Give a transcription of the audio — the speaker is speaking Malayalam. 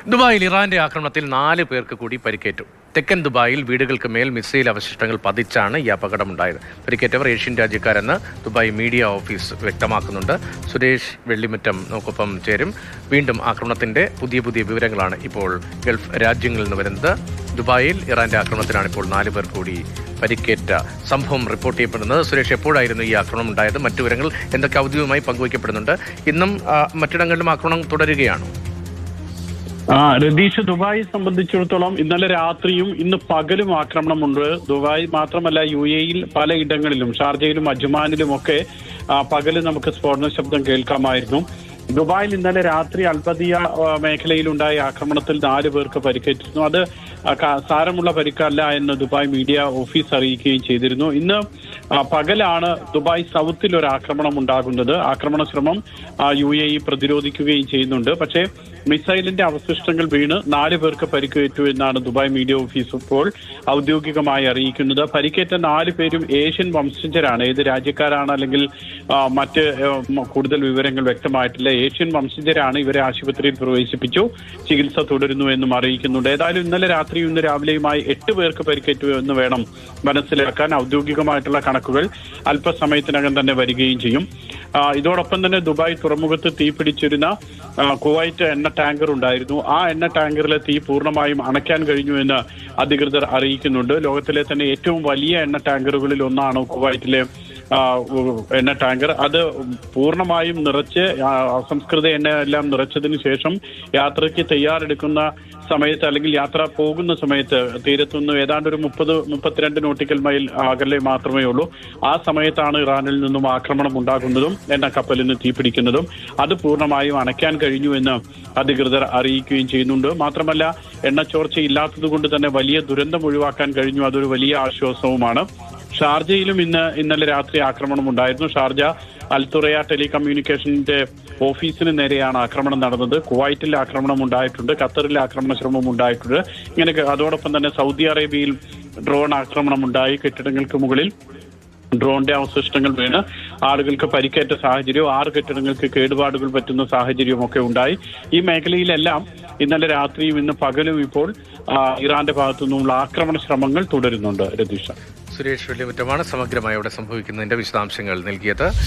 ദുബായിൽ ഇറാന്റെ ആക്രമണത്തിൽ 4 പേർക്ക് കൂടി പരിക്കേറ്റു. തെക്കൻ ദുബായിൽ വീടുകൾക്ക് മേൽ മിസൈൽ അവശിഷ്ടങ്ങൾ പതിച്ചാണ് ഈ അപകടമുണ്ടായത്. പരിക്കേറ്റവർ ഏഷ്യൻ രാജ്യക്കാരെന്ന് ദുബായ് മീഡിയ ഓഫീസ് വ്യക്തമാക്കുന്നുണ്ട്. സുരേഷ് വെള്ളിമുറ്റം നമുക്കൊപ്പം ചേരും. വീണ്ടും ആക്രമണത്തിന്റെ പുതിയ വിവരങ്ങളാണ് ഇപ്പോൾ ഗൾഫ് രാജ്യങ്ങളിൽ നിന്ന് വരുന്നത്. ദുബായിൽ ഇറാന്റെ ആക്രമണത്തിലാണ് ഇപ്പോൾ 4 പേർ കൂടി പരിക്കേറ്റ സംഭവം റിപ്പോർട്ട് ചെയ്യപ്പെടുന്നത്. സുരേഷ്, എപ്പോഴായിരുന്നു ഈ ആക്രമണം ഉണ്ടായത്? മറ്റു വിവരങ്ങൾ എന്തൊക്കെ ഔദ്യോഗികമായി പങ്കുവയ്ക്കപ്പെടുന്നുണ്ട്? ഇന്നും മറ്റിടങ്ങളിലും ആക്രമണം തുടരുകയാണോ? രതീഷ്, ദുബായി സംബന്ധിച്ചിടത്തോളം ഇന്നലെ രാത്രിയും ഇന്ന് പകലും ആക്രമണമുണ്ട്. ദുബായ് മാത്രമല്ല, UAE-യിൽ പലയിടങ്ങളിലും ഷാർജയിലും അജ്മാനിലും ഒക്കെ പകല് നമുക്ക് സ്ഫോടന ശബ്ദം കേൾക്കാമായിരുന്നു. ദുബായിൽ ഇന്നലെ രാത്രി അൽബദിയ മേഖലയിലുണ്ടായ ആക്രമണത്തിൽ 4 പേർക്ക് പരിക്കേറ്റിരുന്നു. അത് സാരമുള്ള പരിക്കല്ല എന്ന് ദുബായ് മീഡിയ ഓഫീസ് അറിയിക്കുകയും ചെയ്തിരുന്നു. ഇന്ന് പകലാണ് ദുബായ് സൗത്തിൽ ഒരു ആക്രമണം ഉണ്ടാകുന്നത്. ആക്രമണ ശ്രമം UAE പ്രതിരോധിക്കുകയും ചെയ്യുന്നുണ്ട്. പക്ഷേ മിസൈലിന്റെ അവശിഷ്ടങ്ങൾ വീണ് 4 പേർക്ക് പരിക്കേറ്റു എന്നാണ് ദുബായ് മീഡിയ ഓഫീസ് ഇപ്പോൾ ഔദ്യോഗികമായി അറിയിക്കുന്നത്. പരിക്കേറ്റ 4 പേരും ഏഷ്യൻ വംശജരാണ്. ഏത് രാജ്യക്കാരാണ് അല്ലെങ്കിൽ മറ്റ് കൂടുതൽ വിവരങ്ങൾ വ്യക്തമായിട്ടില്ല. ഏഷ്യൻ വംശജരാണ്. ഇവരെ ആശുപത്രിയിൽ പ്രവേശിപ്പിച്ചു. ചികിത്സ തുടരുന്നു എന്നും അറിയിക്കുന്നുണ്ട്. ഏതായാലും ഇന്നലെ രാത്രിയും ഇന്ന് രാവിലെയുമായി 8 പേർക്ക് പരിക്കേറ്റു എന്ന് വേണം മനസ്സിലാക്കാൻ. ഔദ്യോഗികമായിട്ടുള്ള കണക്കുകൾ അല്പസമയത്തിനകം തന്നെ വരികയും ചെയ്യും. ഇതോടൊപ്പം തന്നെ ദുബായ് തുറമുഖത്ത് തീപിടിച്ചിരുന്ന കുവൈറ്റ് എണ്ണ ടാങ്കർ ഉണ്ടായിരുന്നു. ആ എണ്ണ ടാങ്കറിലെ തീ പൂർണ്ണമായും അണയ്ക്കാൻ കഴിഞ്ഞു എന്ന് അധികൃതർ അറിയിക്കുന്നുണ്ട്. ലോകത്തിലെ തന്നെ ഏറ്റവും വലിയ എണ്ണ ടാങ്കറുകളിൽ ഒന്നാണ് കുവൈറ്റിലെ എണ്ണ ടാങ്കർ. അത് പൂർണ്ണമായും നിറച്ച് അസംസ്കൃത എണ്ണ എല്ലാം നിറച്ചതിന് ശേഷം യാത്രയ്ക്ക് തയ്യാറെടുക്കുന്ന സമയത്ത് അല്ലെങ്കിൽ യാത്ര പോകുന്ന സമയത്ത് തീരത്തുനിന്ന് ഏതാണ്ട് ഒരു 30-32 നോട്ടിക്കൽ മൈൽ അകലെ മാത്രമേ ഉള്ളൂ. ആ സമയത്താണ് ഇറാനിൽ നിന്നും ആക്രമണം ഉണ്ടാകുന്നതും എണ്ണ കപ്പലിന് തീപിടിക്കുന്നതും. അത് പൂർണ്ണമായും അണയ്ക്കാൻ കഴിഞ്ഞു എന്ന് അധികൃതർ അറിയിക്കുകയും ചെയ്യുന്നുണ്ട്. മാത്രമല്ല, എണ്ണ ചോർച്ചയില്ലാത്തത് കൊണ്ട് തന്നെ വലിയ ദുരന്തം ഒഴിവാക്കാൻ കഴിഞ്ഞു. അതൊരു വലിയ ആശ്വാസവുമാണ്. ഷാർജയിലും ഇന്നലെ രാത്രി ആക്രമണം ഉണ്ടായിരുന്നു. ഷാർജ അൽത്തുറയ ടെലികമ്മ്യൂണിക്കേഷന്റെ ഓഫീസിന് നേരെയാണ് ആക്രമണം നടന്നത്. കുവൈറ്റിൽ ആക്രമണം ഉണ്ടായിട്ടുണ്ട്. ഖത്തറിൽ ആക്രമണ ശ്രമം ഉണ്ടായിട്ടുണ്ട്. ഇങ്ങനെ അതോടൊപ്പം തന്നെ സൗദി അറേബ്യയിൽ ഡ്രോൺ ആക്രമണം ഉണ്ടായി. കെട്ടിടങ്ങൾക്ക് മുകളിൽ ഡ്രോണിന്റെ അവശിഷ്ടങ്ങൾ വീണ് ആളുകൾക്ക് പരിക്കേറ്റ സാഹചര്യവും 6 കെട്ടിടങ്ങൾക്ക് കേടുപാടുകൾ പറ്റുന്ന സാഹചര്യവും ഒക്കെ ഉണ്ടായി. ഈ മേഖലയിലെല്ലാം ഇന്നലെ രാത്രിയും ഇന്ന് പകലും ഇപ്പോൾ ഇറാന്റെ ഭാഗത്തു നിന്നുള്ള ആക്രമണ ശ്രമങ്ങൾ തുടരുന്നുണ്ട്. രതീഷ. സുരേഷ് വെള്ളിമുറ്റമാണ് സമഗ്രമായി അവിടെ സംഭവിക്കുന്നതിന്റെ വിശദാംശങ്ങൾ നൽകിയത്.